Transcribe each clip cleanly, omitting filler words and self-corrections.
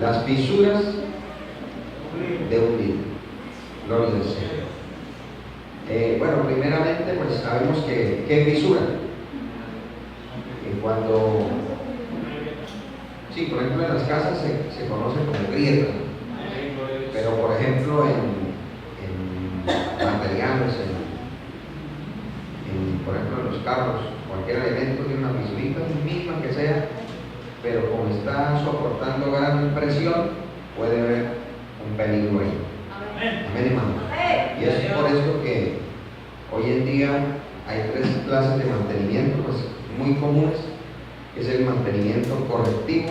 Las fisuras de un líder. Gloria al Señor. Bueno, primeramente, pues sabemos que es fisura. Cuando, sí, por ejemplo, en las casas se conoce como grieta. Pero, por ejemplo, en materiales, por ejemplo, en los carros, cualquier elemento tiene una fisurita, mínima que sea, pero como está soportando gran presión, puede haber un peligro ahí. Amén, hermano. Y es por eso que hoy en día hay 3 clases de mantenimiento pues, muy comunes, que es el mantenimiento correctivo,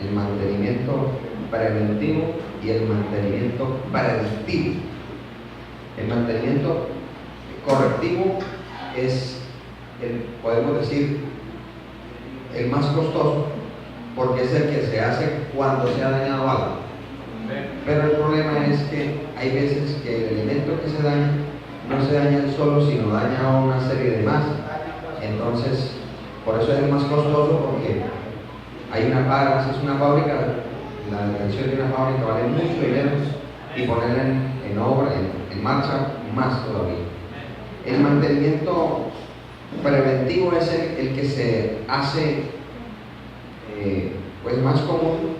el mantenimiento preventivo y el mantenimiento predictivo. El mantenimiento correctivo es, podemos decir, el más costoso, porque es el que se hace cuando se ha dañado algo. Pero el problema es que hay veces que el elemento que se daña no se daña él solo, sino daña a una serie de más. Entonces, por eso es el más costoso, porque hay una paga, si es una fábrica, la inversión de una fábrica vale mucho dinero y ponerla en obra, en marcha, más todavía. El mantenimiento preventivo es el que se hace pues más común,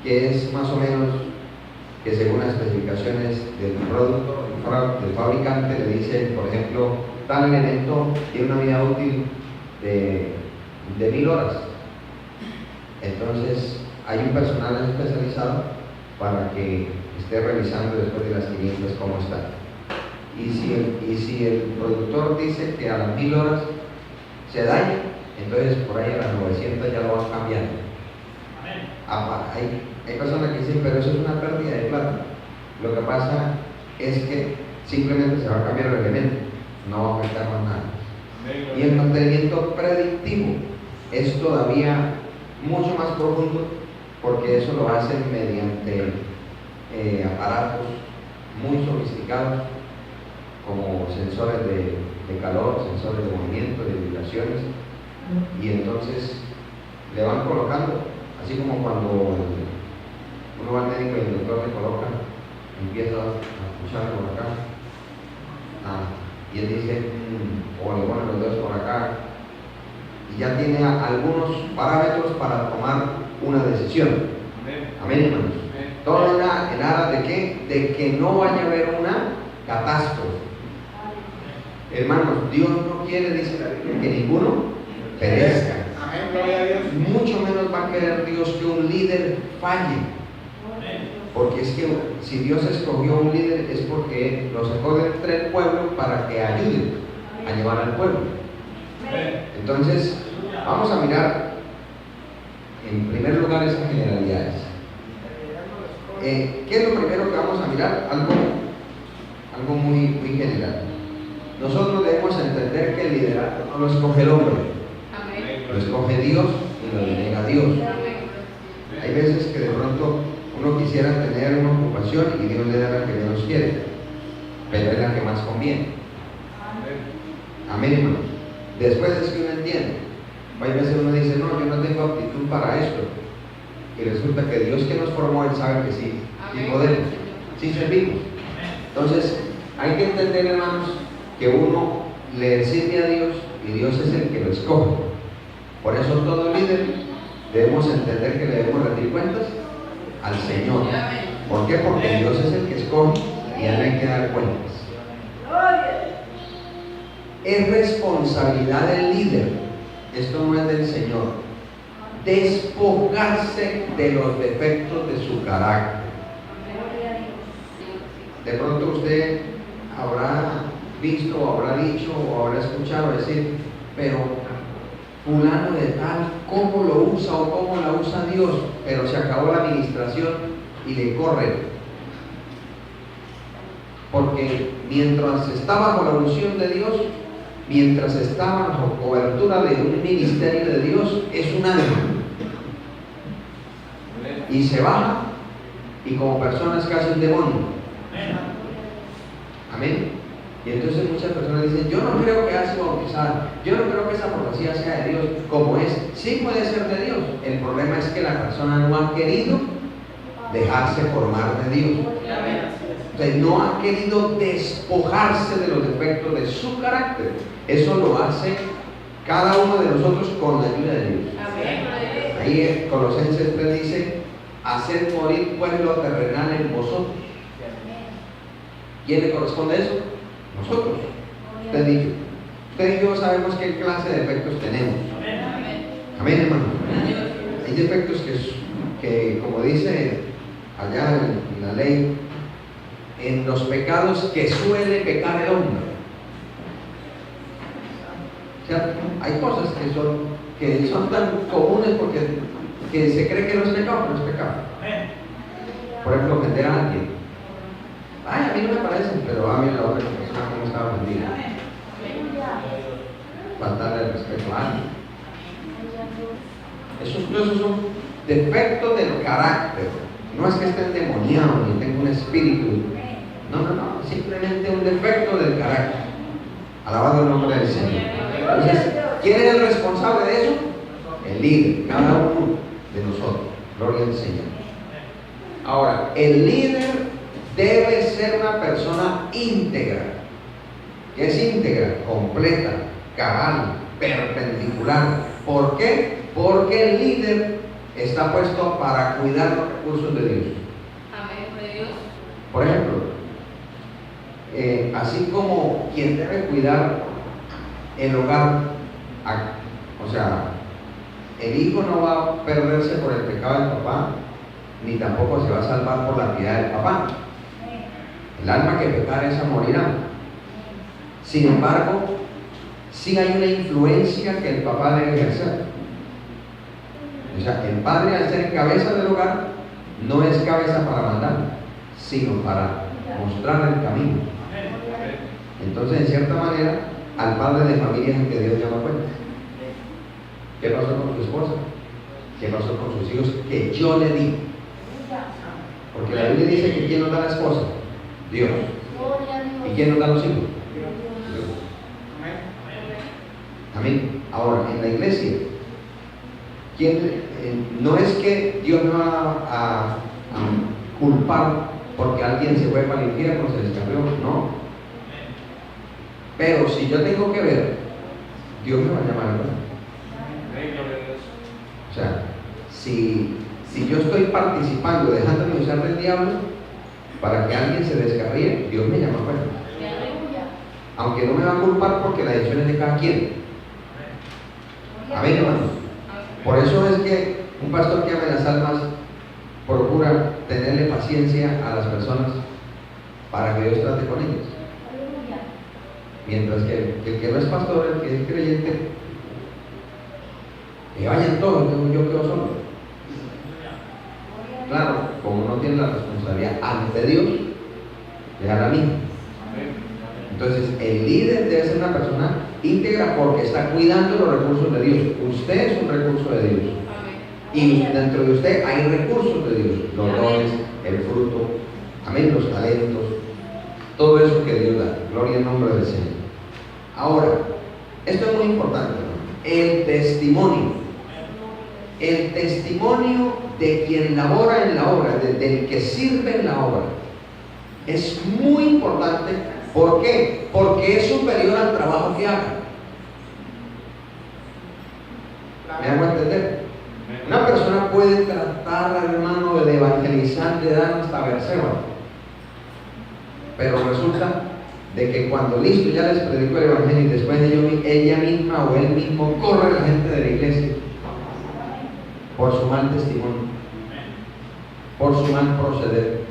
que es más o menos que según las especificaciones del producto, del fabricante, le dice, por ejemplo, tal elemento tiene una vida útil de 1000 horas. Entonces hay un personal especializado para que esté revisando después de las 500 cómo está. Y si el productor dice que a las 1000 horas se daña, entonces por ahí a las 900 ya lo van cambiando. Hay personas que dicen, pero eso es una pérdida de plata. Lo que pasa es que simplemente se va a cambiar el elemento, no va a afectar más nada. Y el mantenimiento predictivo es todavía mucho más profundo, porque eso lo hacen mediante aparatos muy sofisticados, como sensores de calor, sensores de movimiento, de vibraciones, y entonces le van colocando, así como cuando uno va al médico y el doctor le coloca, empieza a escuchar por acá, y él dice, o le pone los dedos por acá, y ya tiene algunos parámetros para tomar una decisión. Amén, hermanos. Todo en aras de ¿qué? De que no vaya a haber una catástrofe. Hermanos, Dios no quiere, dice la Biblia, que ninguno perezca. Mucho menos va a querer Dios que un líder falle. Porque es que si Dios escogió a un líder es porque lo sacó de entre el pueblo para que ayude a llevar al pueblo. Entonces, vamos a mirar en primer lugar esas generalidades. ¿Qué es lo primero que vamos a mirar? Algo muy general. Nosotros debemos entender que el liderazgo no lo escoge el hombre, lo escoge Dios y lo delega Dios. Hay veces que de pronto uno quisiera tener una ocupación y Dios le da la que Dios quiere, pero es la que más conviene. Amén, hermanos. Después es que uno entiende. Hay veces uno dice, no, yo no tengo aptitud para esto, y resulta que Dios que nos formó, Él sabe que sí, sí podemos, sí servimos. Entonces hay que entender, hermanos, que uno le sirve a Dios y Dios es el que lo escoge. Por eso todo líder debemos entender que le debemos rendir cuentas al Señor. ¿Por qué? Porque Dios es el que escoge y a él hay que dar cuentas. Es responsabilidad del líder, esto no es del Señor, despojarse de los defectos de su carácter. De pronto usted habrá visto, o habrá dicho, o habrá escuchado decir, pero fulano de tal, ¿cómo lo usa o cómo la usa Dios? Pero se acabó la administración y le corren. Porque mientras está bajo la unción de Dios, mientras está bajo cobertura de un ministerio de Dios, es un alma. Y se baja, y como persona es casi un demonio. Amén. Y entonces muchas personas dicen, yo no creo que haya sido bautizado, yo no creo que esa profecía sea de Dios, como es, sí puede ser de Dios. El problema es que la persona no ha querido dejarse formar de Dios. O sea, no ha querido despojarse de los defectos de su carácter. Eso lo hace cada uno de nosotros con la ayuda de Dios. Ahí en Colosenses 3 dice: hacer morir pues lo terrenal en vosotros. ¿Quién le corresponde eso? Nosotros. Usted y yo sabemos qué clase de defectos tenemos. Amén, hermano. Hay defectos que como dice allá en la ley, en los pecados que suele pecar el hombre. ¿Cierto? Hay cosas que son tan comunes porque se cree que no es pecado, pero es pecado. Por ejemplo, ofender a alguien. Ay, a mí no me parecen, pero a mí la otra persona no está ofendida. Faltarle el respeto a alguien. Esos son defectos del carácter. No es que esté endemoniado ni tenga un espíritu. No, simplemente un defecto del carácter. Alabado el nombre del Señor. Entonces, ¿quién es el responsable de eso? El líder, cada uno de nosotros. Gloria al Señor. Ahora, el líder debe ser una persona íntegra. ¿Qué es íntegra? Completa, cabal, perpendicular. ¿Por qué? Porque el líder está puesto para cuidar los recursos de Dios. Amén, Dios. Por ejemplo, así como quien debe cuidar el hogar, o sea, el hijo no va a perderse por el pecado del papá, ni tampoco se va a salvar por la piedad del papá. El alma que pecare esa morirá. Sin embargo, sí hay una influencia que el papá debe ejercer. O sea, el padre, al ser cabeza del hogar, no es cabeza para mandar, sino para mostrar el camino. Entonces, en cierta manera, al padre de familia es el que Dios llama cuenta. ¿Qué pasó con tu esposa? ¿Qué pasó con sus hijos? Que yo le di. Porque la Biblia dice que ¿quién nos da la esposa? Dios. ¿Y quién nos da los hijos? Dios. Amén. Ahora, en la iglesia, no es que Dios me va a culpar porque alguien se fue para el infierno, se descarrió, no. Pero si yo tengo que ver, Dios me va a llamar, ¿verdad? O sea, si yo estoy participando, dejándome usar del diablo para que alguien se descarríe, Dios me llama cuenta. Aunque no me va a culpar porque la decisión es de cada quien. Amén, hermanos. Por eso es que un pastor que ama las almas procura tenerle paciencia a las personas para que Dios trate con ellas. Mientras que el que no es pastor, el que es creyente, que vayan todos, yo quedo solo. Claro, como no tiene la responsabilidad ante Dios, dejar a mí. Entonces, el líder debe ser una persona íntegra porque está cuidando los recursos de Dios. Usted es un recurso de Dios. Y dentro de usted hay recursos de Dios. Los dones, el fruto, amén, los talentos, todo eso que Dios da. Gloria al nombre del Señor. Ahora, esto es muy importante, ¿no? El testimonio. El testimonio de quien labora en la obra, del que sirve en la obra, es muy importante. ¿Por qué? Porque es superior al trabajo que haga. ¿Me hago entender? Una persona puede tratar al hermano de evangelizar de Dan hasta Berseba, pero resulta de que cuando listo ya les predico el evangelio y después ella misma o él mismo corre a la gente de la iglesia por su mal testimonio, por su mal proceder.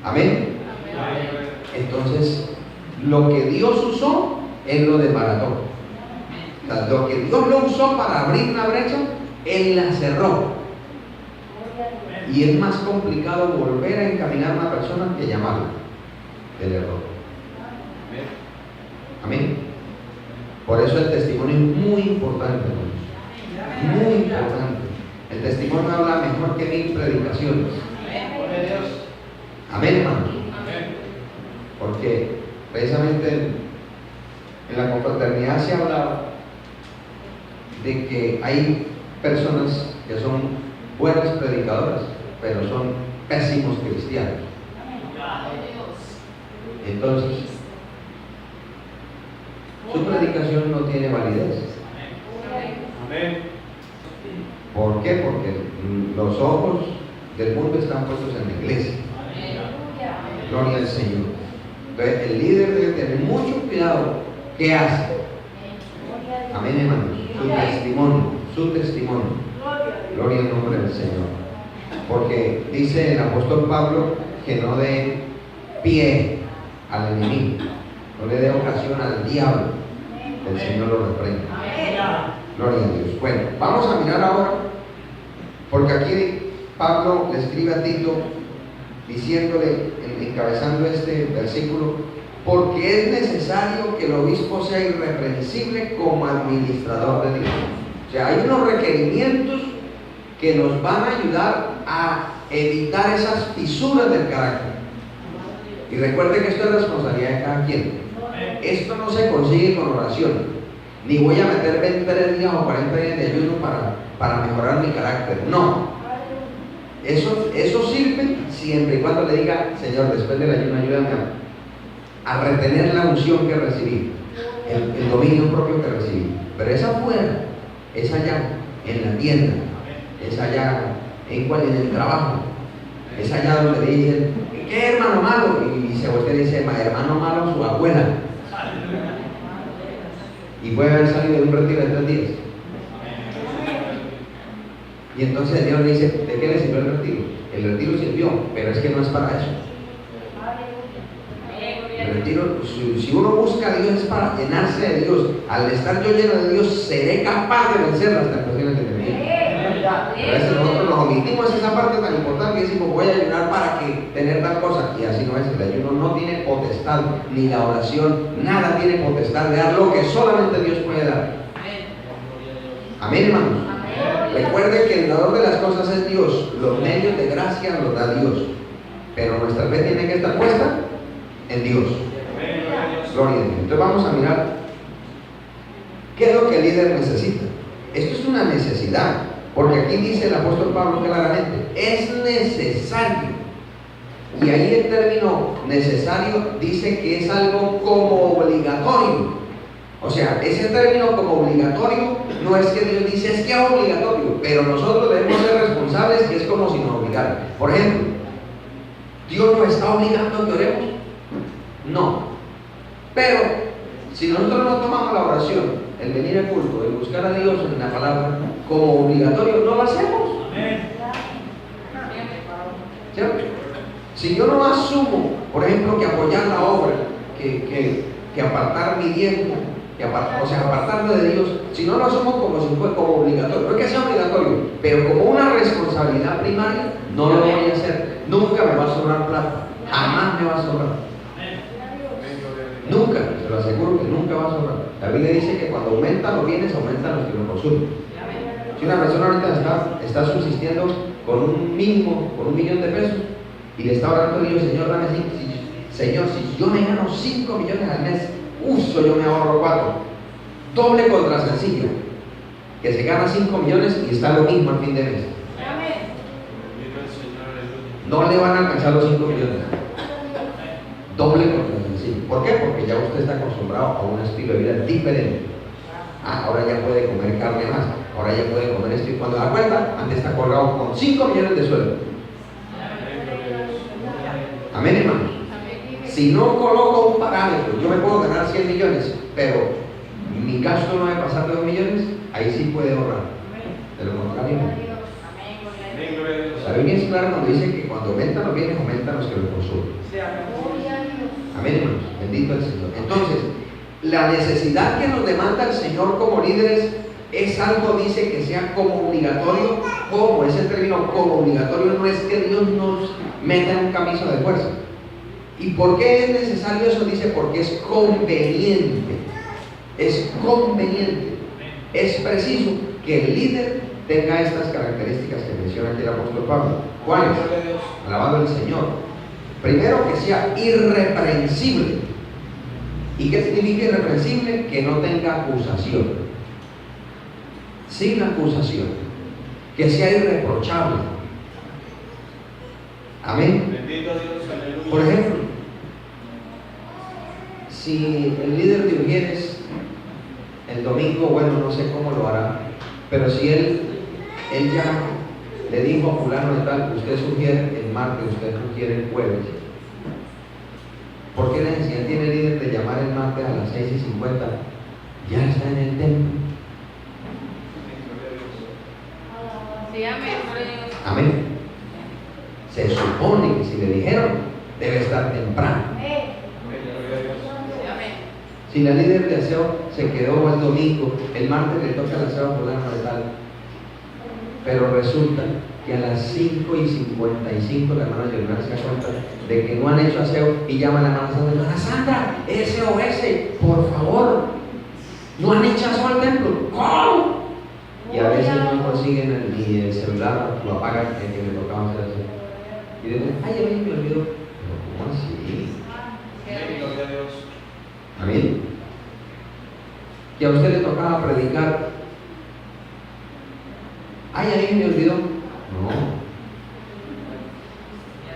Amén. Entonces, lo que Dios usó, Él lo desbarató. O sea, lo que Dios lo usó para abrir una brecha, Él la cerró. Y es más complicado volver a encaminar a una persona que llamarla del error. Amén. Por eso el testimonio es muy importante, hermanos. Muy importante. El testimonio habla mejor que 1000 predicaciones. Amén, hermanos. Porque precisamente en la confraternidad se hablaba de que hay personas que son buenas predicadoras, pero son pésimos cristianos. Entonces, su predicación no tiene validez. ¿Por qué? Porque los ojos del mundo están puestos en la iglesia. Gloria al Señor. Entonces, el líder debe tener mucho cuidado. ¿Qué hace? Amén, hermanos. Su testimonio. Gloria al nombre del Señor. Porque dice el apóstol Pablo que no dé pie al enemigo, no le dé ocasión al diablo. El Señor lo reprende. Gloria a Dios. Bueno, vamos a mirar ahora, porque aquí Pablo le escribe a Tito diciéndole, encabezando este versículo, porque es necesario que el obispo sea irreprensible como administrador de Dios. O sea, hay unos requerimientos que nos van a ayudar a evitar esas fisuras del carácter. Y recuerde que esto es responsabilidad de cada quien. Esto no se consigue con oración. Ni voy a meter 23 días o 40 días de ayuno para mejorar mi carácter. No. Eso sirve siempre y cuando le diga, Señor, después del ayuno, ayúdame a retener la unción que recibí, el dominio propio que recibí. Pero es afuera, es allá, en la tienda, es allá, en el trabajo, es allá donde le dicen, ¿qué hermano malo? Y se voltea y dice, hermano malo, su abuela. Y puede haber salido de un retiro de 3 días. Y entonces el Dios le dice, ¿de qué le sirvió el retiro? El retiro sirvió, pero es que no es para eso. El retiro, si uno busca a Dios, es para llenarse de Dios. Al estar yo lleno de Dios, seré capaz de vencer las tentaciones del enemigo. A veces nosotros nos omitimos esa parte tan importante y decimos, voy a ayunar para que tener tal cosa. Y así no es. El ayuno no tiene potestad, ni la oración, nada tiene potestad de dar lo que solamente Dios puede dar. Amén, hermanos. Recuerde que el dador de las cosas es Dios. Los medios de gracia los da Dios. Pero nuestra fe tiene que estar puesta en Dios. Gloria a Dios. Entonces vamos a mirar qué es lo que el líder necesita. Esto es una necesidad, porque aquí dice el apóstol Pablo claramente, es necesario. Y ahí el término necesario dice que es algo como obligatorio. O sea, ese término como obligatorio no es que Dios dice es que es obligatorio, pero nosotros debemos ser responsables, que es como si nos obligaran. Por ejemplo, ¿Dios nos está obligando a que oremos? No. Pero si nosotros no tomamos la oración, el venir al culto, el buscar a Dios en la palabra como obligatorio, no lo hacemos. ¿Cierto? Si yo no asumo, por ejemplo, que apoyar la obra, que apartar mi tiempo, apartarme de Dios, si no lo asumo como si fuera como obligatorio, no es que sea obligatorio, pero como una responsabilidad primaria, no lo voy a hacer. Nunca me va a sobrar plata, jamás me va a sobrar. Nunca, se lo aseguro que nunca va a sobrar. La Biblia dice que cuando aumentan los bienes, aumentan los que lo consumen. Si una persona ahorita está subsistiendo con un mínimo, con 1 millón de pesos, y le está orando a Dios, Señor, dame 5, Señor, si yo me gano 5 millones al mes, yo me ahorro 4. Doble contra sencillo, que se gana 5 millones y está lo mismo al fin de mes. No le van a alcanzar los 5 millones. Doble contra sencillo. ¿Por qué? Porque ya usted está acostumbrado a un estilo de vida diferente. Ahora ya puede comer carne más, ahora ya puede comer esto, y cuando da cuenta, antes está colgado con 5 millones de sueldo. Amén, hermanos. Si no coloco un parámetro, yo me puedo ganar 100 millones, pero mi gasto no debe pasar de 2 millones, ahí sí puede ahorrar. De lo contrario, no. La Biblia es clara cuando dice que cuando aumentan los bienes, aumentan los que los consumen. Amén, hermanos. Bendito el Señor. Entonces, la necesidad que nos demanda el Señor como líderes es algo, dice, que sea como obligatorio. Como ese término como obligatorio no es que Dios nos meta en un camino de fuerza. ¿Y por qué es necesario eso? Dice, porque es conveniente. Es conveniente. Es preciso que el líder tenga estas características que menciona aquí el apóstol Pablo. ¿Cuáles? Alabado al Señor. Primero, que sea irreprensible. ¿Y qué significa irreprensible? Que no tenga acusación. Sin acusación. que sea irreprochable. Amén. Bendito Dios, aleluya. Por ejemplo, si el líder de Ujieres el domingo, bueno, no sé cómo lo hará, pero si él ya le dijo a fulano de tal, usted sugiere el martes, usted sugiere el jueves, ¿por qué la necesidad tiene el líder de llamar el martes a las 6:50? Ya está en el templo. Sí, amén. Amén. Se supone que si le dijeron, debe estar temprano. Si la líder de aseo se quedó el domingo, el martes le toca el aseo por la de tal, pero resulta que a las 5:55 la hermana Leonardo se da cuenta de que no han hecho aseo y llaman a la hermana Sandra, SOS, por favor, no han hecho aseo al templo. ¿Cómo? Y a veces no consiguen ni el celular, lo apagan, el que le tocaba hacer aseo. Y dicen, ay, a mí me olvidó. Pero ¿cómo así? Gloria a Dios. Amén. Y a usted le tocaba predicar. Ay, a mí me olvidó. No.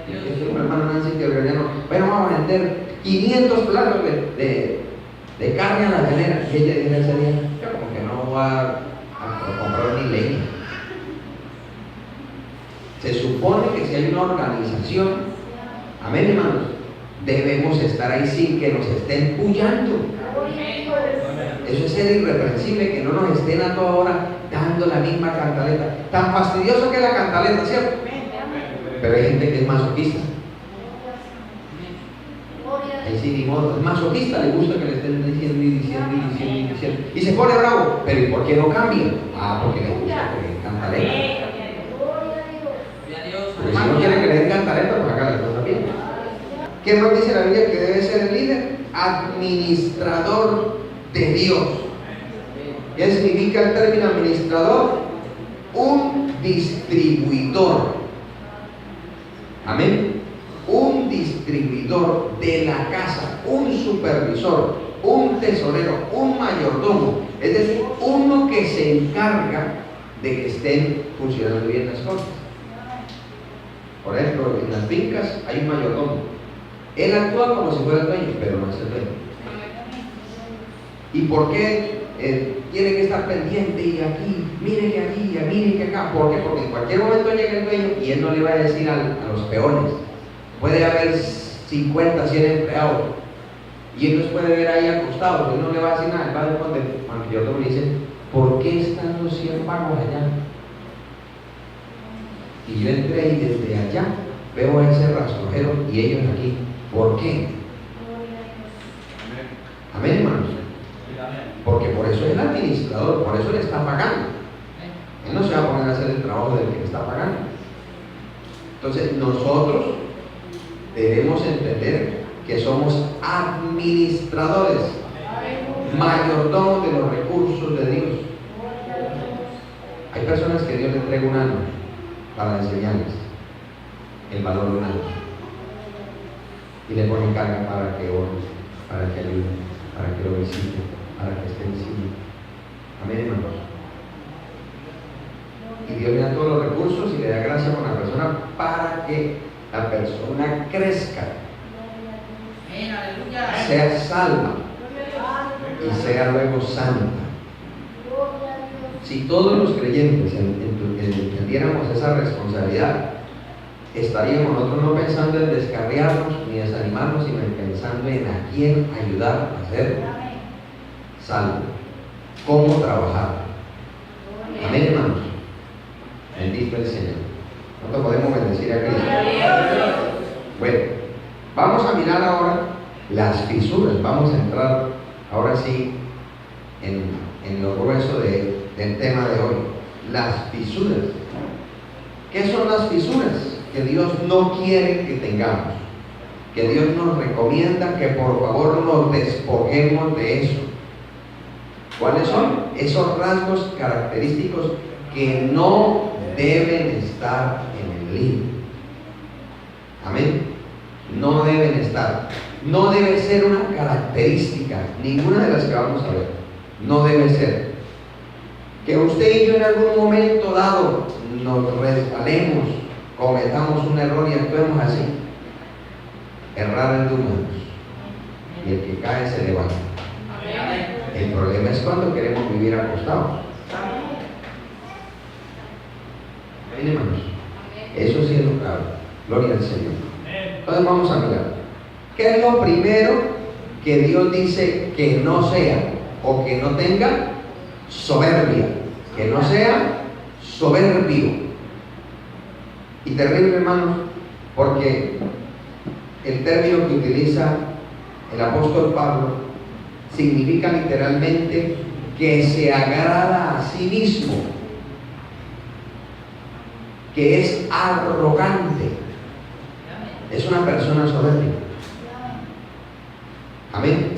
Yo soy un hermano Nancy que bueno, vamos a vender 500 platos de carne a la llanera. Y ella dijo ese día, yo como que no voy a comprar ni leña. Se supone que si hay una organización, amén, hermanos, debemos estar ahí sin que nos estén puyando. Eso es ser irreprensible, que no nos estén a toda hora dando la misma cantaleta. Tan fastidioso que es la cantaleta, ¿cierto? Pero hay gente que es masoquista. Ahí sí, ni modo, es masoquista, le gusta que le estén diciendo. Y se pone bravo. Pero ¿y por qué no cambia? Porque le gusta que cantaleta. Pero si no quiere que le den cantaleta, pues acá las cosas bien. ¿Qué nos dice la Biblia que debe ser el líder? Administrador de Dios. ¿Qué significa el término administrador? Un distribuidor. Amén. Un distribuidor de la casa, un supervisor, un tesorero, un mayordomo. Es decir, uno que se encarga de que estén funcionando bien las cosas. Por ejemplo, en las fincas hay un mayordomo. Él actúa como si fuera el dueño, pero no es el dueño. ¿Y por qué tiene que estar pendiente y aquí, mire que aquí, mire que acá? ¿Por qué? Porque en cualquier momento llega el dueño y él no le va a decir a los peones. Puede haber 50, 100 empleados y él los puede ver ahí acostados, él no le va a decir nada, él va a responder. Cuando yo le dice, ¿por qué están los 100 pagos allá? Y yo entré y desde allá veo a ese rastrojero y ellos aquí. ¿Por qué? Amén, hermanos. Porque por eso es el administrador, por eso le está pagando. Él no se va a poner a hacer el trabajo del que le está pagando. Entonces nosotros debemos entender que somos administradores, mayordomos de los recursos de Dios. Hay personas que Dios le entrega un alma para enseñarles el valor de un alma y le pone carga para que ore, para que ayude, para que lo visite, para que esté encima. Amén, hermanos. Y Dios le da todos los recursos y le da gracia con la persona para que la persona crezca, sea salva y sea luego santa. Si todos los creyentes entendiéramos esa responsabilidad, estaríamos nosotros no pensando en descarriarnos ni desanimarnos, sino pensando en a quién ayudar a ser salvo, cómo trabajar. Amén, hermanos. Bendito el Señor. ¿Cuánto podemos bendecir a Cristo? Bueno, vamos a mirar ahora las fisuras. Vamos a entrar ahora sí en lo grueso del tema de hoy. Las fisuras. ¿Qué son las fisuras? Que Dios no quiere que tengamos. Que Dios nos recomienda que por favor nos despojemos de eso. ¿Cuáles son? Esos rasgos característicos que no deben estar en el libro. Amén. No deben estar. No debe ser una característica, ninguna de las que vamos a ver. No debe ser. Que usted y yo en algún momento dado nos resbalemos, cometamos un error y actuemos así. Errar es de humanos. Y el que cae se levanta. El problema es cuando queremos vivir acostados. Amén, hermanos. Eso sí es lo claro. Gloria al Señor. Entonces vamos a mirar. ¿Qué es lo primero que Dios dice que no sea o que no tenga? Soberbia. Que no sea soberbio. Y terrible, hermanos, porque el término que utiliza el apóstol Pablo significa literalmente que se agrada a sí mismo, que es arrogante, es una persona soberbia. Amén.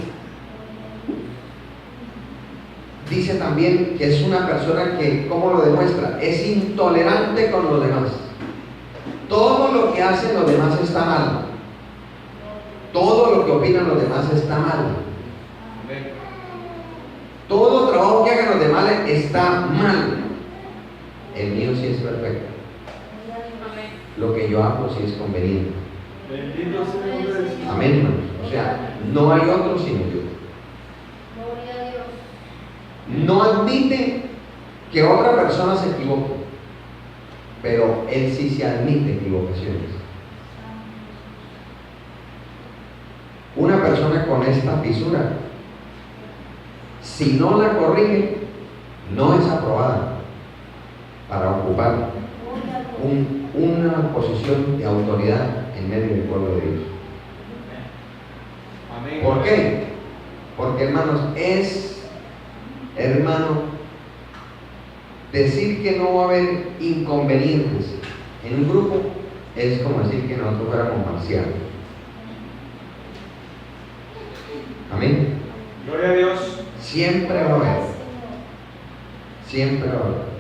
Dice también que es una persona que, ¿cómo lo demuestra? Es intolerante con los demás. Todo lo que hacen los demás está mal. Todo lo que opinan los demás está mal. Todo trabajo que hagan los demás está mal. El mío sí es perfecto. Lo que yo hago sí es conveniente. Amén, hermanos. O sea, no hay otro sino yo. No admite que otra persona se equivoque, pero él sí se admite equivocaciones. Una persona con esta fisura, si no la corrige, no es aprobada para ocupar una posición de autoridad en medio del pueblo de Dios. Amén. ¿Por qué? Porque, hermanos, decir que no va a haber inconvenientes en un grupo es como decir que nosotros fuéramos marcianos. Amén. Gloria a Dios. Siempre va a haber. Siempre va a haber.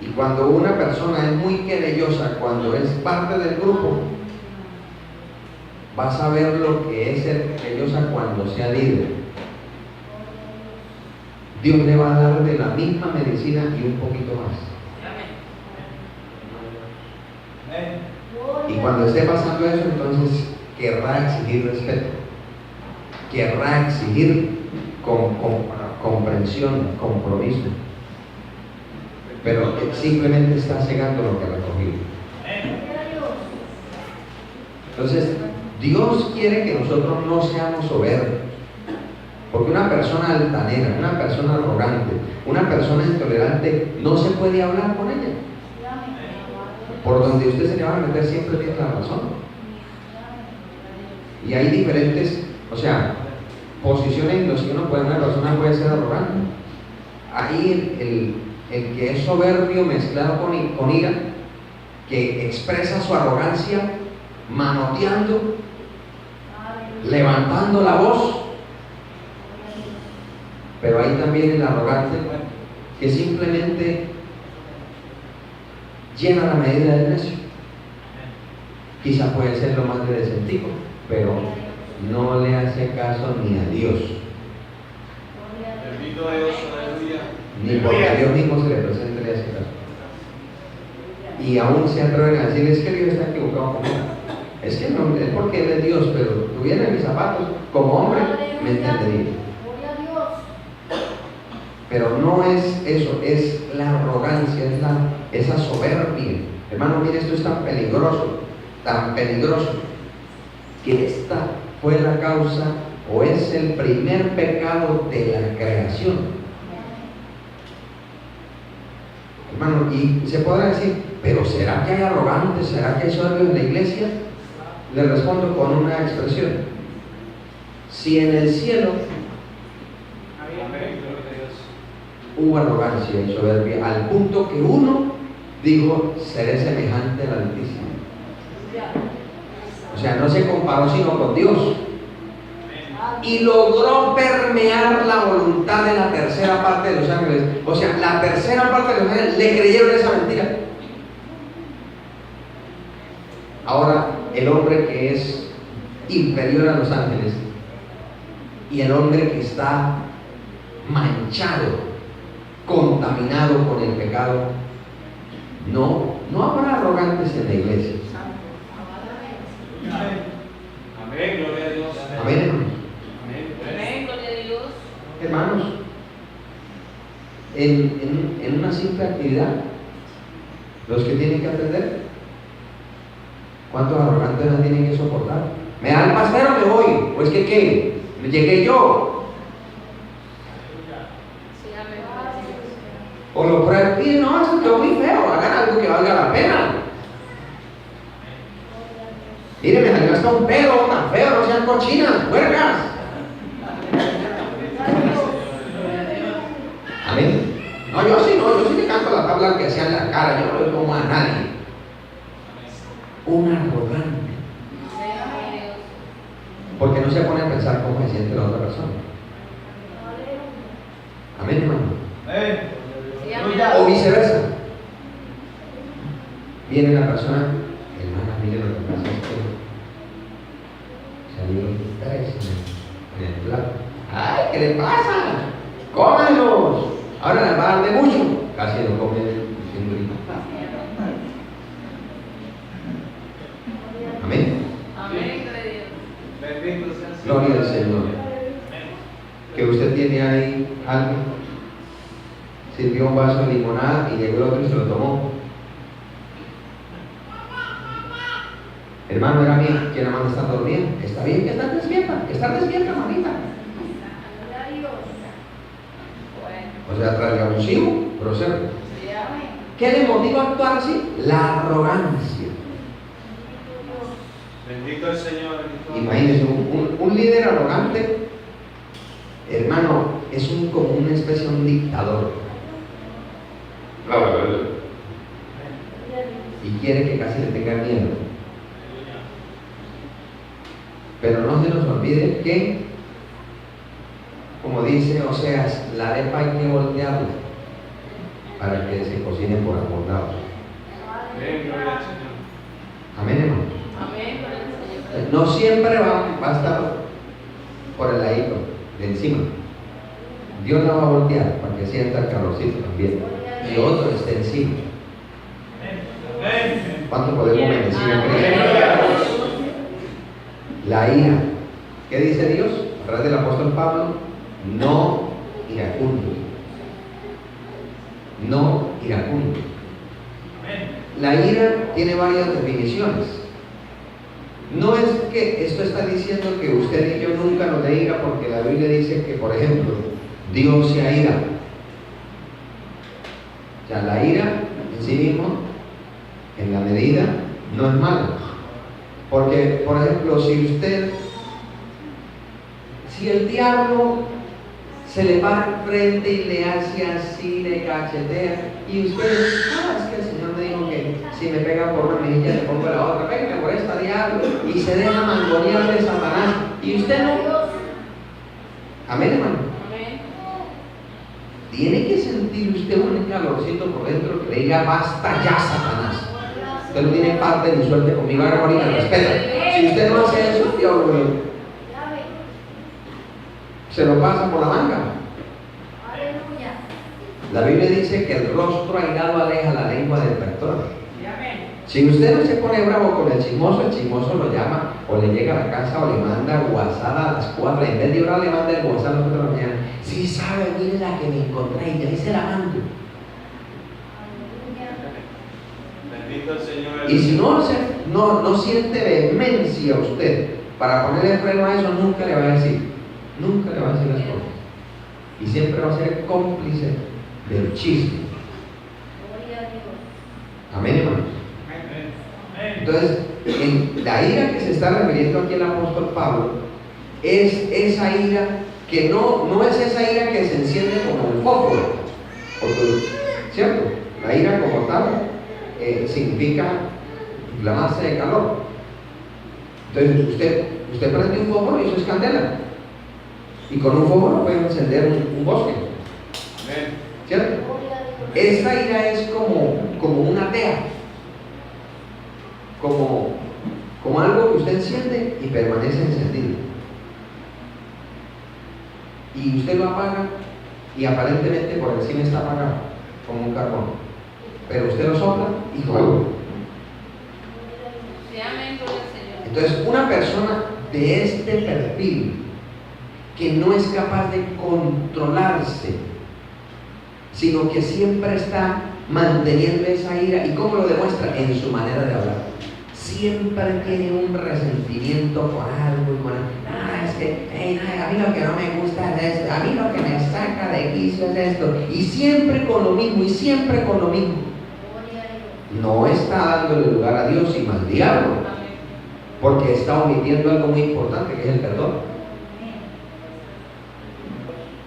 Y cuando una persona es muy querellosa, cuando es parte del grupo, vas a ver lo que es ser querellosa cuando sea líder. Dios le va a dar de la misma medicina y un poquito más. Y cuando esté pasando eso, entonces querrá exigir respeto, querrá exigir comprensión, compromiso, pero simplemente está cegando lo que ha recogido. Entonces, Dios quiere que nosotros no seamos soberbios. Porque una persona altanera, una persona arrogante, una persona intolerante, no se puede hablar con ella. Por donde usted se le va a meter siempre tiene la razón. Y hay diferentes, posiciones en las que una persona puede ser arrogante. Ahí el que es soberbio mezclado con ira, que expresa su arrogancia manoteando, levantando la voz. Pero hay también el arrogante que simplemente llena la medida del necio. Quizá puede ser lo más de decentico, pero no le hace caso ni a Dios. Bendito Dios, aleluya. Ni porque a Dios mismo se le presente le hace caso. Y aún se atreven a decir, es que Dios está equivocado conmigo. Es que no, es porque Él es Dios, pero tuviera mis zapatos, como hombre, me entendería. Pero no es eso, es la arrogancia, es esa soberbia. Hermano, mire, esto es tan peligroso, que esta fue la causa o es el primer pecado de la creación. Hermano, y se podrá decir, pero ¿será que hay arrogantes? ¿Será que hay soberbios en la iglesia? Le respondo con una expresión. Si en el cielo hubo arrogancia y soberbia, al punto que uno dijo, seré semejante al Altísimo. O sea, no se comparó sino con Dios. Y logró permear la voluntad de la tercera parte de los ángeles. O sea, la tercera parte de los ángeles le creyeron esa mentira. Ahora, el hombre que es inferior a los ángeles y el hombre que está manchado contaminado con el pecado, no habrá arrogantes en la iglesia. Amén, gloria a Dios. Amén, hermanos. Amén, gloria a Dios. Hermanos, en una simple actividad, los que tienen que atender, ¿cuántos arrogantes no tienen que soportar? ¿Me da el pastel o me voy? ¿O es que qué? ¿Me llegué yo? Sí, amén. O lo prueban y no, esto quedó muy feo, hagan algo que valga la pena. Miren, me salió hasta un pelo tan feo, no sean cochinas, puercas. Amén. No, yo sí le canto la tabla que hacía en la cara, yo no le pongo a nadie. Un arrogante. Porque no se pone a pensar cómo se siente la otra persona. Amén, hermano. Sí, amén. O viceversa. Viene la persona, hermana, mire lo que pasa es que salieron 3 en el plato. ¡Ay, qué le pasa! ¡Cómelos! Ahora les va a dar de mucho. Casi lo comen diciendo ahorita. Amén. Amén, gloria a Dios. Bendito sea el Señor. Gloria al Señor. Que usted tiene ahí algo. Sirvió un vaso de limonada y llegó el otro y se lo tomó. Hermano, era mía, ¿quién amanda está dormida? Está bien que estar despierta, mamita. O sea, traigabusivo, grosero. Sí, amén. ¿Qué le motiva a actuar así? La arrogancia. Bendito el Señor. Bendito. Imagínense, un líder arrogante, hermano, es como una especie de un dictador. Y quiere que casi le tengan miedo. Pero no se nos olvide que, como dice Oseas, la arepa hay que voltearla para que se cocine por ambos lados. Amén, gloria al Señor. Amén, hermano. Amén, gloria al Señor. No siempre va a estar por el ladito, de encima. Dios la va a voltear para que sienta el calorcito también. Y otro esté encima. Amén. ¿Cuánto podemos bendecir a Cristo? La ira. ¿Qué dice Dios? A través del apóstol Pablo, no iracundo. No iracundo. La ira tiene varias definiciones. No es que esto está diciendo que usted y yo nunca nos dé ira, porque la Biblia dice que, por ejemplo, Dios se aira. O sea, la ira en sí mismo, en la medida, no es mala. Porque, por ejemplo, si el diablo se le para al frente y le hace así, le cachetea, y usted, es que el Señor me dijo que si me pega por una mejilla le pongo la otra, venga por esta, diablo, y se deja mangonear de Satanás, y usted no. Amén, hermano. Amén. Tiene que sentir usted un calorcito por dentro que le diga, basta ya, Satanás. Usted no tiene parte ni suerte conmigo, ahora ahorita respeta. Si usted no hace eso, Dios se lo pasa por la manga. La Biblia dice que el rostro airado aleja la lengua del rector. Si usted no se pone bravo con el chismoso lo llama o le llega a la casa o le manda WhatsApp a las 4. En vez de orar le manda el WhatsApp a las 4 de la mañana. Si sabe, mire la que me encontré y ahí se la mando. Bendito el Señor. Y si no siente vehemencia usted para ponerle freno a eso, nunca le va a decir. Nunca le va a decir las cosas. Y siempre va a ser cómplice del chisme. Amén, hermanos. Entonces, en la ira que se está refiriendo aquí el apóstol Pablo es esa ira que no es esa ira que se enciende como el fósforo. Porque, ¿cierto? La ira como tal significa inflamarse de calor. Entonces, usted prende un fósforo y eso es candela. Y con un fósforo puede encender un bosque. Amén. ¿Cierto? Esa ira es como una tea. Como algo que usted enciende y permanece encendido. Y usted lo apaga y aparentemente por encima está apagado, como un carbón. Pero usted lo sopla y ¡fuego! Sí, amén, gloria al Señor. Entonces, una persona de este perfil, que no es capaz de controlarse, sino que siempre está manteniendo esa ira, ¿y cómo lo demuestra? En su manera de hablar. Siempre tiene un resentimiento por algo, es que a mí lo que no me gusta es esto, a mí lo que me saca de quicio es esto, y siempre con lo mismo, y siempre con lo mismo. No está dándole lugar a Dios, sino al diablo, porque está omitiendo algo muy importante, que es el perdón.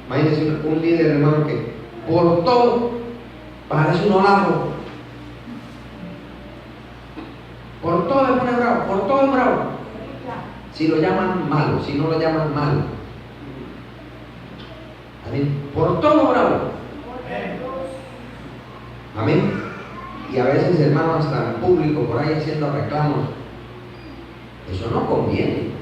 Imagínense un líder, hermano, que por todo parece un olazo. Por todo es un bravo, por todo es bravo. Si lo llaman malo, si no lo llaman malo. Amén. Por todo bravo. Amén. Y a veces, hermano, hasta en público, por ahí haciendo reclamos. Eso no conviene.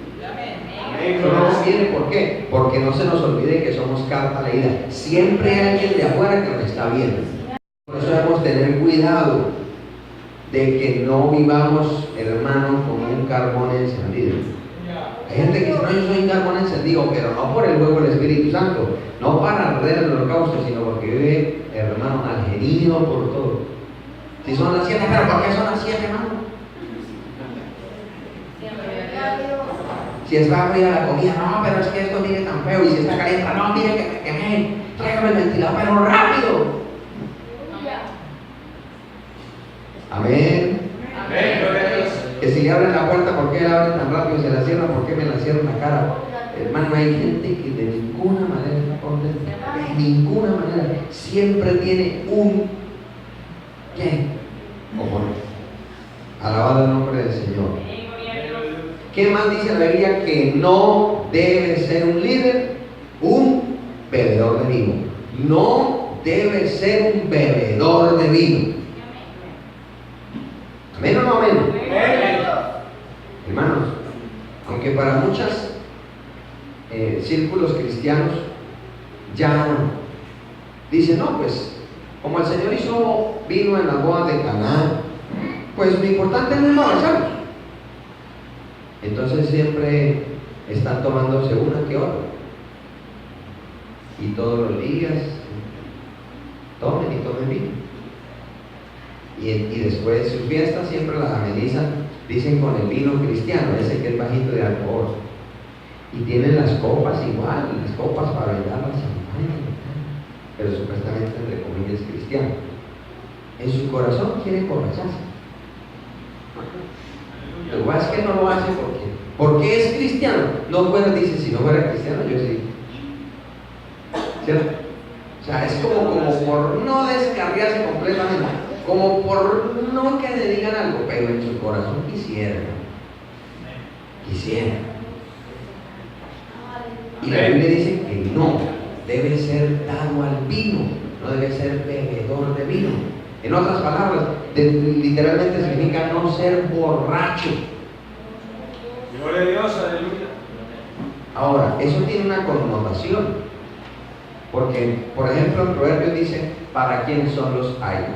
Eso no conviene, ¿por qué? Porque no se nos olvide que somos carta leída. Siempre hay alguien de afuera que nos está viendo. Por eso debemos tener cuidado de que no vivamos, hermano, como un carbón encendido. Hay gente que dice, no, yo soy un carbón encendido, pero no por el fuego del Espíritu Santo, no para arder el holocausto, sino porque vive, hermano, algerido por todo. Si son las 7, pero ¿por qué son las 7, hermano? Si está fría la comida, no, pero es que esto viene tan feo, y si está caliente, no, mire que me quemé, tráigame el ventilador, pero rápido. Amén. Amén, gloria a Dios. Que si le abren la puerta, ¿por qué la abren tan rápido? Se la cierran, ¿por qué me la cierran la cara? Hermano, hay gente que de ninguna manera está contenta. De ninguna manera. Siempre tiene un ¿qué? Oponente. Alabado el nombre del Señor. ¿Qué más dice la Biblia? Que no debe ser un líder, un bebedor de vino. No debe ser un bebedor de vino. ¿Amén o no amén? Hermanos, aunque para muchos círculos cristianos ya dicen, no, pues como el Señor hizo vino en las bodas de Caná, pues lo importante es no emborracharnos. Entonces siempre están tomándose una que otra, y todos los días tomen y tomen vino. Y después sus fiestas siempre las amenizan, dicen, con el vino cristiano, ese que es bajito de alcohol. Y tienen las copas igual, las copas para brindar la champaña, pero supuestamente entre comillas cristiano. En su corazón quiere emborracharse. Lo que pasa es que no lo hace porque es cristiano. No fuera, dice, si no fuera cristiano, yo sí. ¿Cierto? O sea, es como por no descarriarse completamente, como por no que le digan algo, pero en su corazón quisiera. Y la Biblia dice que no debe ser dado al vino, no debe ser bebedor de vino. En otras palabras, literalmente significa no ser borracho. Gloria a Dios, aleluya. Ahora, eso tiene una connotación, porque, por ejemplo, en Proverbios dice, ¿para quién son los ayos?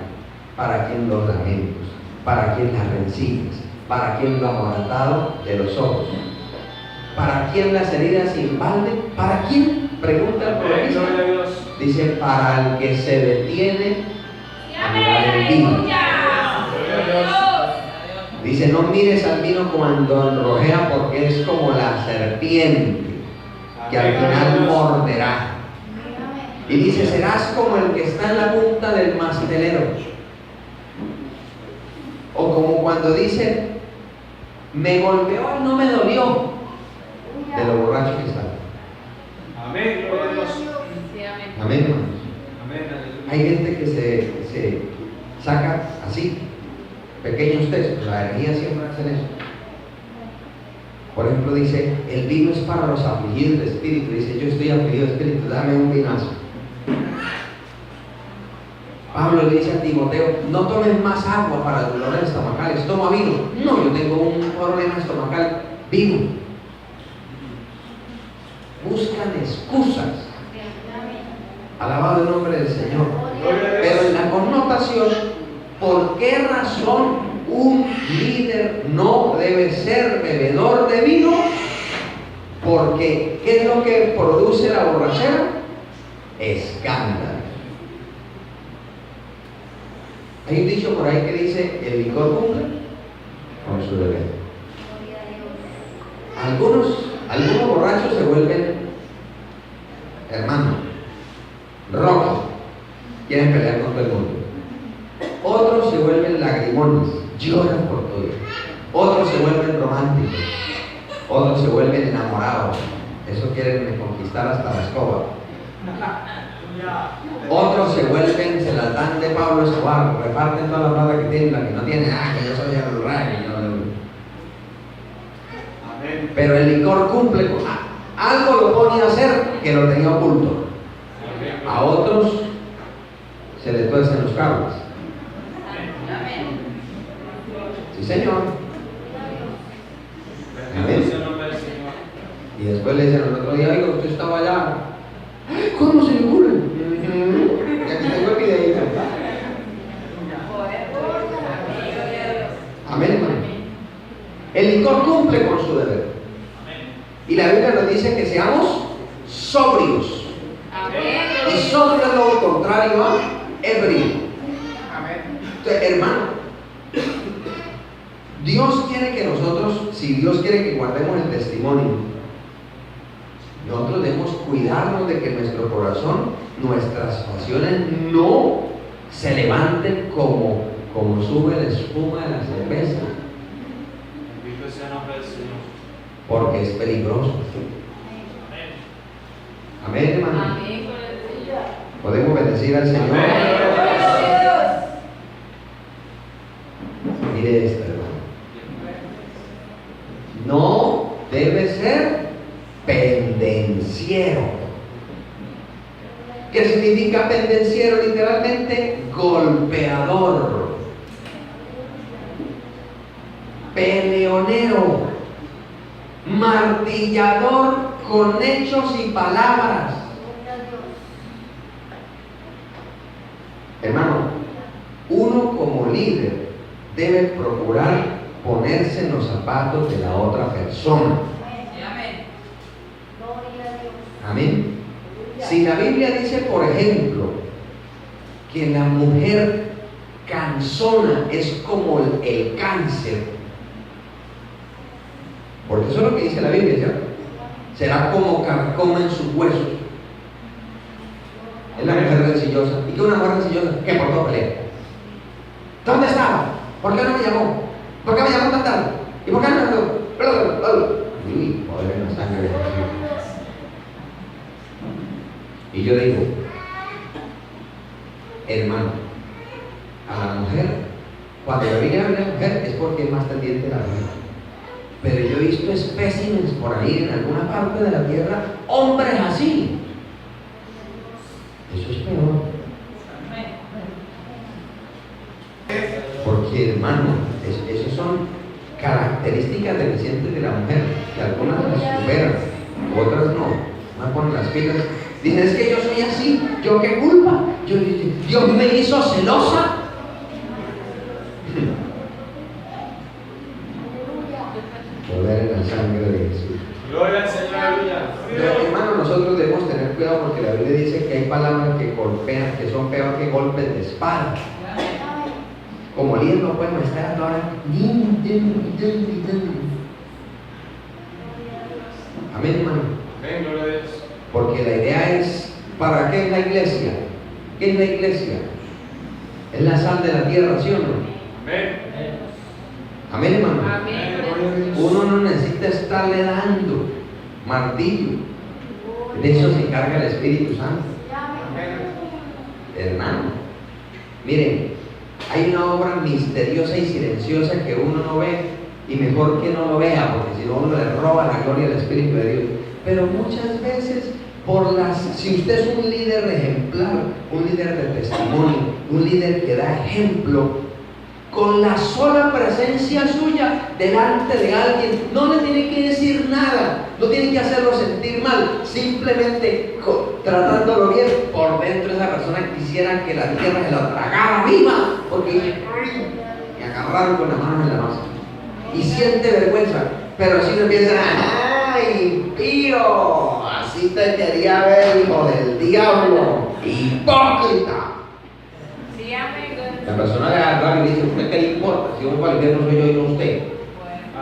¿Para quién los lamentos? ¿Para quién las rencillas? ¿Para quién lo amoratado de los ojos? ¿Para quién las heridas sin balde? ¿Para quién? Pregunta el proverbista. Gloria a Dios. Dice, para el que se detiene a mirar el vino. Gloria a Dios. Dice, no mires al vino cuando enrojea, porque es como la serpiente que al final morderá. Y dice, serás como el que está en la punta del mastelero. O como cuando dice, me golpeó y no me dolió, de lo borracho que está. Amén, gloria a Dios. Sí, amén. Amén, hermanos. Amén, aleluya. Hay gente que se saca así pequeños textos. La herejía siempre hace eso. Por ejemplo, dice, el vino es para los afligidos de espíritu. Dice, yo estoy afligido de espíritu, dame un vinazo. Pablo le dice a Timoteo, no tomes más agua para los dolores estomacales, toma vino. No, yo tengo un problema estomacal, vino. Buscan excusas. Alabado el nombre del Señor. Gloria a Dios. Pero en la connotación, ¿por qué razón un líder no debe ser bebedor de vino? Porque, ¿qué es lo que produce la borrachera? Escándalo. Hay un dicho por ahí que dice: el licor cumple con su deber. Algunos borrachos se vuelven, hermanos, rojos, quieren pelear con todo el mundo. Otros se vuelven lagrimones, lloran por todo. Otros se vuelven románticos. Otros se vuelven enamorados. Eso quieren conquistar hasta la escoba. Otros se vuelven, se las dan de Pablo Escobar, reparten toda la plata que tienen, la que no tienen, que yo soy el rey. Amén. Pero el licor cumple con algo, lo ponía a hacer que lo tenía oculto. A otros se les tuercen los cables. Amén. Sí, Señor. Bendito sea el nombre del Señor. Y después le dicen al otro día: oiga, usted estaba allá. ¿Cómo se le ocurre? Y aquí tengo el videíto. Amén, hermano. El licor cumple con su deber. Y la Biblia nos dice que seamos sobrios. Amén. Y sobrio es lo contrario a ebrio. Entonces, hermano, Dios quiere que nosotros, si Dios quiere que guardemos el testimonio, nosotros debemos cuidarnos de que nuestro corazón, nuestras pasiones no se levanten como sube la espuma de la cerveza, Bendito sea el nombre del Señor. porque es peligroso. Amén, hermano. Amén. Podemos bendecir al Señor. Mire esto, hermano. No debe ser pendenciero. ¿Qué significa pendenciero? Literalmente golpeador, peleonero, martillador con hechos y palabras. Hermano, uno como líder debe procurar ponerse en los zapatos de la otra persona. Amén. Si la Biblia dice, por ejemplo, que la mujer cansona es como el cáncer, porque eso es lo que dice la Biblia, ¿cierto? Será como carcoma en sus huesos. Es la mujer rencillosa. ¿Y qué una mujer rencillosa? Que por todo pelea. ¿Dónde estaba? ¿Por qué no me llamó? ¿Por qué me llamó tan tarde? ¿Y por qué no me llamó? Uy, pobre la sangre de Jesús. Y yo digo, hermano, a la mujer, cuando la Biblia habla de mujer es porque es más tendiente a la vida. Pero yo he visto espécimes por ahí en alguna parte de la tierra, hombres así. Eso es peor. Porque, hermano, esas son características deficientes de la mujer, que algunas las superan, otras no ponen las pilas. Dicen, es que yo soy así, ¿yo qué culpa? Dios me hizo celosa. Poder en la sangre de Jesús. Gloria al Señor, aleluya. Pero, hermano, nosotros debemos tener cuidado porque la Biblia dice que hay palabras que golpean, que son peor que golpes de espada. Como líder no podemos estar ahora. Amén, hermano. Amén, gloria a Dios. Porque la idea es, ¿para qué es la iglesia? ¿Qué es la iglesia? Es la sal de la tierra, ¿sí o no? Amén. Amén, hermano. Amén. Uno no necesita estarle dando martillo. De eso se encarga el Espíritu Santo. Hermano, miren, hay una obra misteriosa y silenciosa que uno no ve, y mejor que no lo vea, porque si no uno le roba la gloria al Espíritu de Dios. Pero muchas veces, si usted es un líder ejemplar, un líder de testimonio, un líder que da ejemplo, con la sola presencia suya delante de alguien, no le tiene que decir nada, no tiene que hacerlo sentir mal, simplemente tratándolo bien, por dentro esa persona quisiera que la tierra se la tragara viva, porque dice, y agarraron con las manos en la masa. Y siente vergüenza, pero si no empieza, ¡ay, pío! Así te quería ver, hijo del diablo, hipócrita. Sí, amén. La persona le agarra y dice, ¿usted qué le importa? Si un cualquier no soy yo y no usted.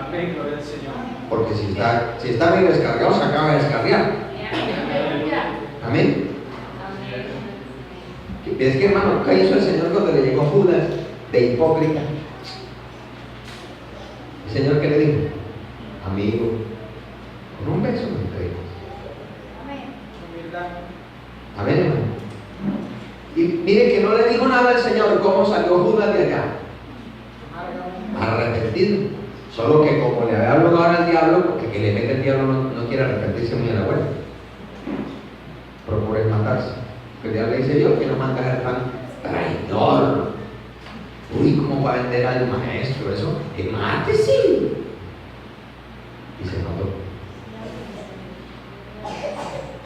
Amén, gloria al Señor. Porque si está bien descargado, se acaba de descargar. Amén. Es que, hermano, ¿qué hizo el Señor cuando le llegó Judas de hipócrita? El Señor, ¿qué le dijo? Amigo, con un beso me entregas. Amén, hermano. Y mire que no le dijo nada al Señor cómo salió Judas de allá. Arrepentido. Solo que como le había hablado ahora al diablo, porque que le mete el diablo no quiere arrepentirse muy a la vuelta. Procure matarse. El diablo dice yo que no manda a ser tan traidor. Uy, ¿cómo va a vender al maestro eso? Que mate, sí. Y se mató.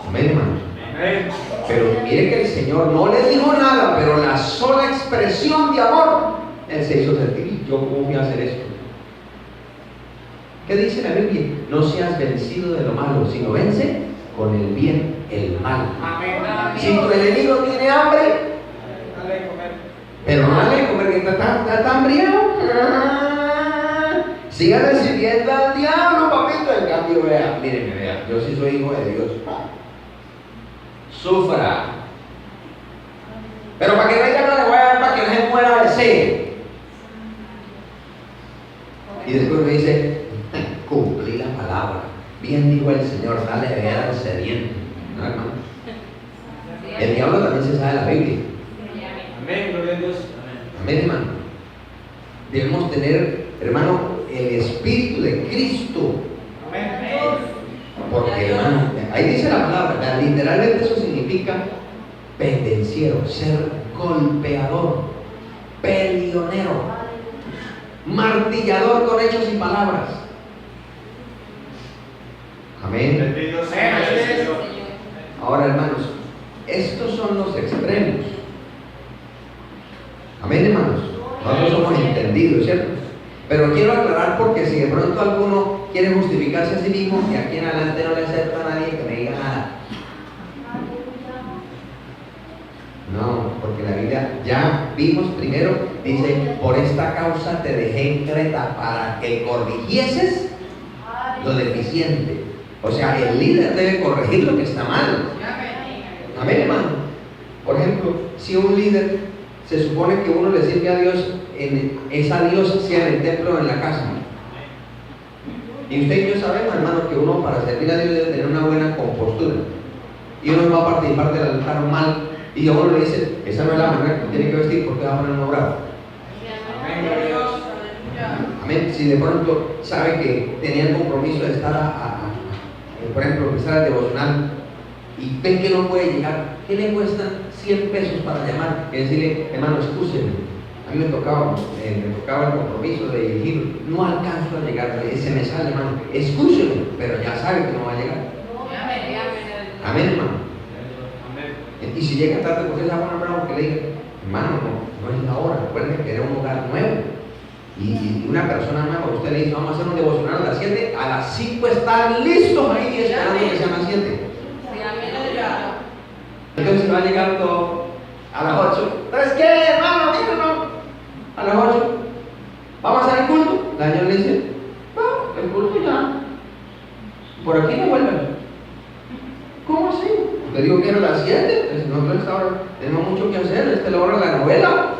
Amén, hermanos. Amén. Pero mire que el Señor no le dijo nada, pero la sola expresión de amor, Él se hizo sentir. ¿Yo cómo voy a hacer esto? ¿Qué dice la Biblia? No seas vencido de lo malo, sino vence con el bien el mal. Amén. Si tu enemigo tiene hambre, Dale de comer. pero no dale de comer, que está hambriado. Siga recibiendo al diablo, papito. En cambio, vea, mírenme, vea, yo sí soy hijo de Dios. Sufra. Pero para que venga no le voy a dar para que no se muera de sed. Y después me dice, cumplí la palabra. Bien dijo el Señor, dale de beber al sediento. ¿No, hermano? El diablo también se sabe la Biblia. Amén, gloria a Dios. Amén, hermano. Debemos tener, hermano, el Espíritu de Cristo. Amén. Porque, hermano, ahí dice la palabra, literalmente eso significa pendenciero, ser golpeador, peleonero, martillador con hechos y palabras. Amén. Bendito sea el Señor. Ahora, hermanos, estos son los extremos. Amén, hermanos. Nosotros somos entendidos, ¿cierto? Pero quiero aclarar porque si de pronto alguno quiere justificarse a sí mismo, que aquí en adelante no le acepta a nadie que me diga nada. No, porque la Biblia ya vimos primero, dice, por esta causa te dejé en Creta para que corrigieses lo deficiente. O sea, el líder debe corregir lo que está mal. Amén, hermano. Por ejemplo, si un líder se supone que uno le sirve a Dios, es a Dios sea en el templo o en la casa. Y usted y yo sabemos, hermano, que uno para servir a Dios debe tener una buena compostura. Y uno va a participar del altar mal. Y a uno le dice, esa no es la manera que tiene que vestir porque va a poner un bravo. Amén, gloria a Dios. Amén. Si de pronto sabe que tenía el compromiso de estar por ejemplo, empezar el devocional y ven que no puede llegar, ¿qué le cuestan 100 pesos para llamar? Y decirle, hermano, excúseme, a mí me tocaba el compromiso de dirigir, no alcanzo a llegar, se me sale, hermano, excúseme, pero ya sabe que no va a llegar. Amén, hermano. Amén. Y si llega tarde, pues esa buena bravo que le diga, hermano, no es la hora, recuerden que era un lugar nuevo. Y una persona nueva, usted le dice, vamos a hacer un devocional a las 7, a las 5 están listos ahí esperando que sean las 7. Entonces va a llegar todo a las 8. ¿Sabes qué, hermano? Díganos. A las 8. ¿Vamos a hacer el culto? El Señor le dice, no, el culto ya. Por aquí no vuelven. ¿Cómo así? Usted dijo que era las 7. Nosotros ahora tenemos mucho que hacer. Esta es la hora de la novela.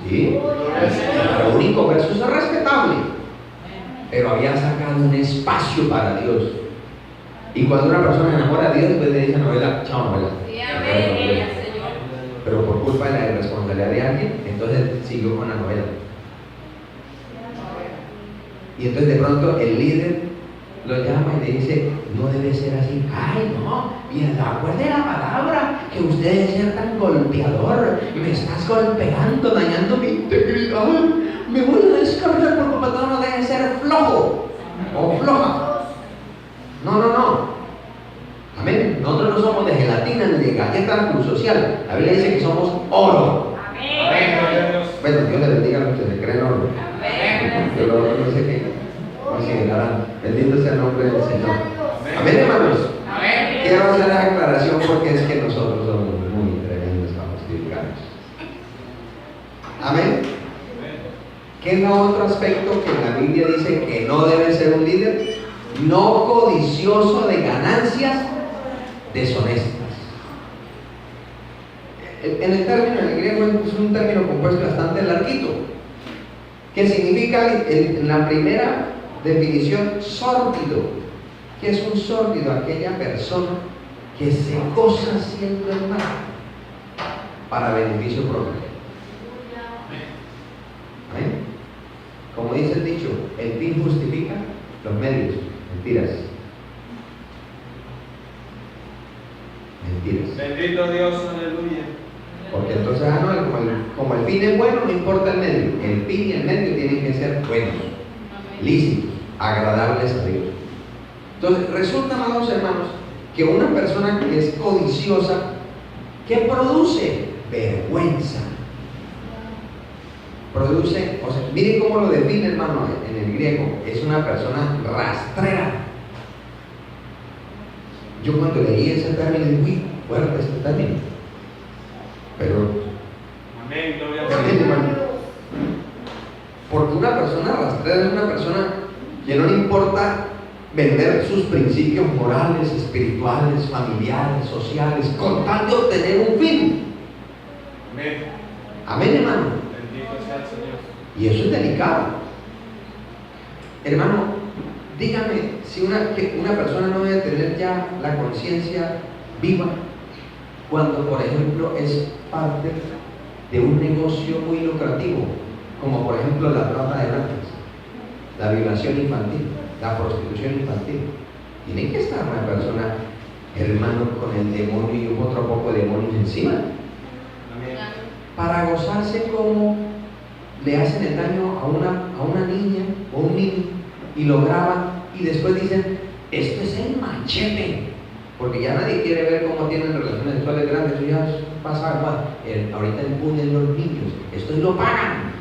Sí, el único verso es respetable, pero había sacado un espacio para Dios. Y cuando una persona se enamora de Dios, después le dice novela, chao novela. Pero por culpa de la irresponsabilidad de alguien, entonces siguió con la novela. Y entonces de pronto el líder lo llama y le dice, no debe ser así. Ay, no, y acuerde la palabra, que usted debe ser tan golpeador. Me estás golpeando, dañando mi integridad. Me voy a descargar porque patrón no debe ser flojo o floja. No. Nosotros no somos de gelatina ni de galleta cruz social. La Biblia dice que somos oro. Amén, gloria a Dios. Bueno, Dios le bendiga a los que se creen oro. Yo lo otro no sé qué considerarán. Bendito sea el nombre del Señor. Amén, hermanos. Amén. Quiero hacer la aclaración porque es que nosotros somos muy tremendos para justificarnos. Amén. ¿Qué es otro aspecto que la Biblia dice que no debe ser un líder? No codicioso de ganancias deshonestas. En el término, en el griego, es un término compuesto bastante larguito, que significa, en la primera definición, sórdido. ¿Qué es un sórdido? Aquella persona que se goza haciendo el mal para beneficio propio. ¿Amén? Como dice el dicho, el fin justifica los medios. Mentiras. Mentiras. Bendito Dios, aleluya. Porque entonces, como el fin es bueno, no importa el medio. El fin y el medio tienen que ser buenos, lícitos, agradables a Dios. Entonces, resulta, amados hermanos, que una persona que es codiciosa, ¿qué produce? Vergüenza. Produce, o sea, miren cómo lo define, hermano, en el griego. Es una persona rastrera. Yo cuando leí ese término dije, uy, fuerte este término. Pero, Amén, gloria a amén, Dios. hermano. Porque una persona rastrera es una persona que no le importa vender sus principios morales, espirituales, familiares, sociales, con tal de obtener un fin. Amén. Amén, hermano. Bendito sea el Señor. Y eso es delicado. Hermano, dígame si una persona no debe tener ya la conciencia viva cuando, por ejemplo, es parte de un negocio muy lucrativo, como por ejemplo la trata de blancas, la violación infantil, la prostitución infantil. Tiene que estar una persona, hermano, con el demonio y otro poco de demonios encima, Amén. para gozarse como le hacen el daño a una niña o un niño y lo graban y después dicen, esto es el machete, porque ya nadie quiere ver cómo tienen relaciones sexuales grandes. Eso ya pasa igual. Ahorita imponen los niños, esto lo pagan.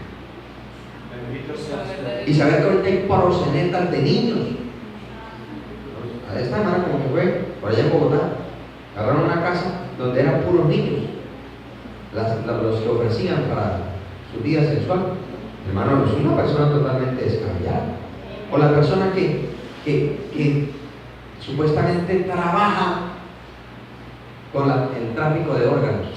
Bendito sea el Señor. Y saber que ahorita hay proxenetas de niños. A esta hermana, como que fue por allá en Bogotá, agarraron una casa donde eran puros niños, los que ofrecían para su vida sexual. Hermano, no es una persona totalmente descabellada. O la persona que supuestamente trabaja con el tráfico de órganos.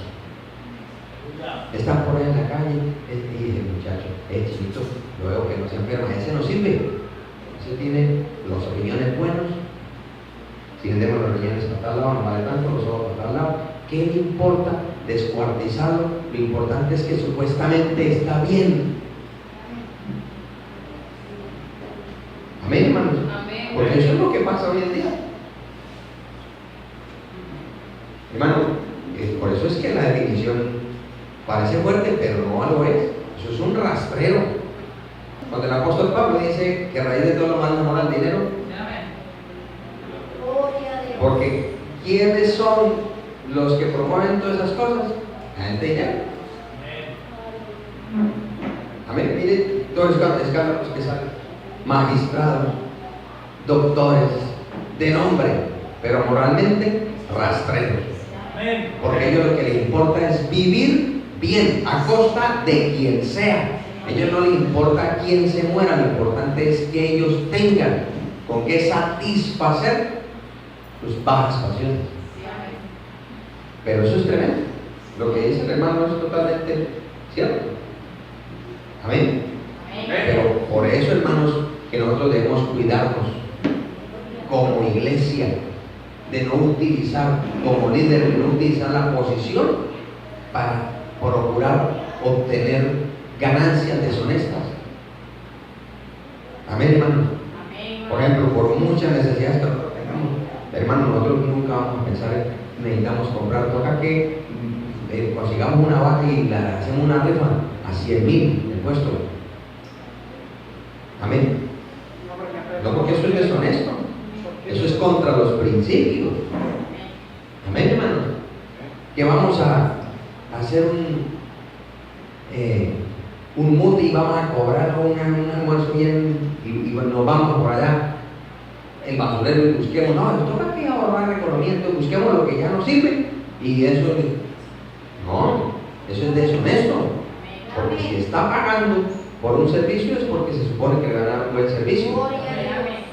Están por ahí en la calle y dice, muchacho, chiquito, lo veo que no se enferma, ese no sirve. Ese tiene los riñones buenos, si vendemos los riñones a tal lado, no vale tanto, los ojos a tal lado. ¿Qué le importa descuartizarlo? Lo importante es que supuestamente está bien. Amén, hermanos. Amén. Porque eso es lo que pasa hoy en día. Hermano, por eso es que la definición parece fuerte, pero no lo es. Eso es un rastrero. Cuando el apóstol Pablo dice que a raíz de todo lo malo mora el dinero, porque ¿quiénes son los que promueven todas esas cosas? La gente de dinero. Amén. Mire todos los escándalos que salen. Magistrados, doctores, de nombre, pero moralmente rastreros. Porque a ellos lo que les importa es vivir bien, a costa de quien sea. A ellos no les importa quién se muera, lo importante es que ellos tengan con qué satisfacer sus bajas pasiones. Pero eso es tremendo. Lo que dice el hermano es totalmente cierto. Amén. Pero por eso, hermanos, que nosotros debemos cuidarnos como iglesia de no utilizar, como líder, de no utilizar la posición para procurar obtener ganancias deshonestas. Amén, hermano. Por ejemplo, por muchas necesidades que nosotros tengamos, hermano, nosotros nunca vamos a pensar en necesitamos comprar, toca que consigamos una vaca y la hacemos una rifa a 100,000 de puesto. Amén. No, porque eso es deshonesto. Eso es contra los principios. que vamos a hacer un mood y vamos a cobrar un almuerzo bien y bueno, nos vamos por allá el basurero y busquemos, no, nos toca aquí ahorrar economía, entonces busquemos lo que ya nos sirve y eso es deshonesto, porque si está pagando por un servicio es porque se supone que le van a dar un buen servicio.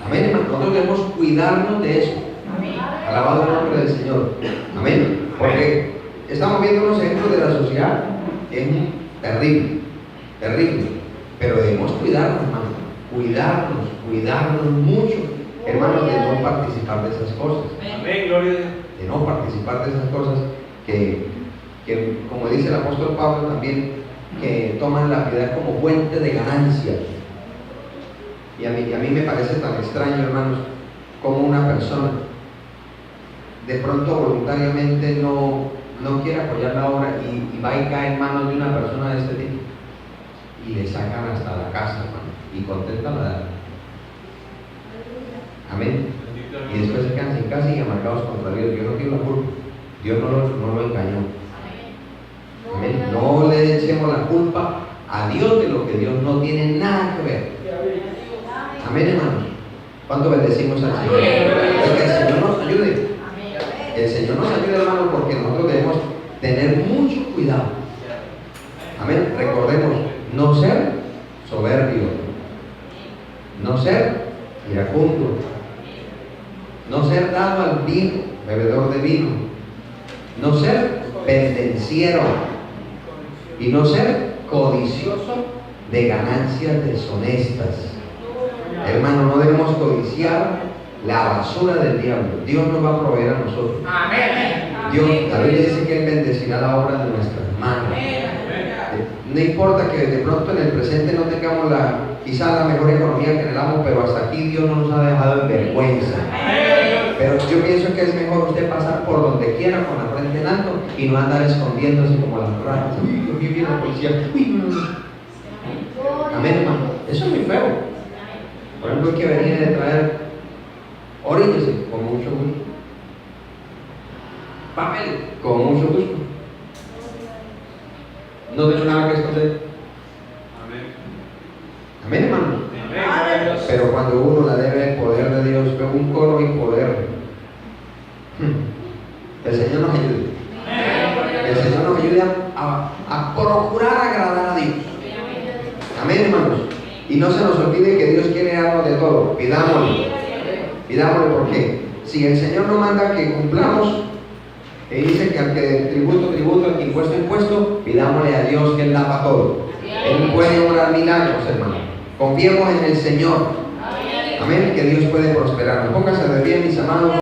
Amén, hermano. Nosotros debemos cuidarnos de eso. Alabado el nombre del Señor. Amén. Porque estamos viendo unos ejemplos de la sociedad que es terrible, terrible. Pero debemos cuidarnos, hermano. Cuidarnos mucho, hermanos, de no participar de esas cosas. Amén, gloria a Dios. De no participar de esas cosas que como dice el apóstol Pablo también, que toman la piedad como fuente de ganancia. Y a mí me parece tan extraño, hermanos, como una persona de pronto voluntariamente no quiere apoyar la obra y va y cae en manos de una persona de este tipo y le sacan hasta la casa, hermano, y contenta la da. Amén. Y después se quedan sin casa y amargados contra Dios. Dios no tiene la culpa, Dios no lo engañó. Amén. No le echemos la culpa a Dios de lo que Dios no tiene nada que ver. Amén, hermanos. ¿Cuánto bendecimos al Señor? Que el Señor nos ayude. El Señor nos ayude, hermanos, porque nosotros debemos tener mucho cuidado. Amén. Recordemos, no ser soberbio, no ser iracundo, no ser dado al vino, bebedor de vino, no ser pendenciero y no ser codicioso de ganancias deshonestas. Hermano, no debemos codiciar la basura del diablo. Dios nos va a proveer a nosotros. Dios, la Biblia dice que Él bendecirá la obra de nuestras manos. No importa que de pronto en el presente no tengamos quizá la mejor economía que anhelamos, pero hasta aquí Dios no nos ha dejado en vergüenza. Pero yo pienso que es mejor usted pasar por donde quiera con la frente en alto y no andar escondiéndose como las ratas. Uy, yo viví en la policía. Uy, no. Amén, hermano. Eso es muy feo. Por ejemplo, el que venía de traer, oríllese con mucho gusto. Papel, con mucho gusto. No tengo nada que esconder. Amén. Amén, hermano. Amén, gloria a Dios. Pero cuando uno la debe el poder de Dios, ve un coro y poder. El Señor nos ayude. El Señor nos ayude a procurar agradar a Dios. Amén, hermanos. Y no se nos olvide que Dios quiere algo de todo. Pidámosle. Pidámosle, porque si el Señor nos manda que cumplamos, que dice que al que tributo, al que impuesto, pidámosle a Dios que Él da para todo. Él puede obrar milagros, hermano. Confiemos en el Señor. Amén, que Dios puede prosperarnos. Pónganse de pie, mis amados.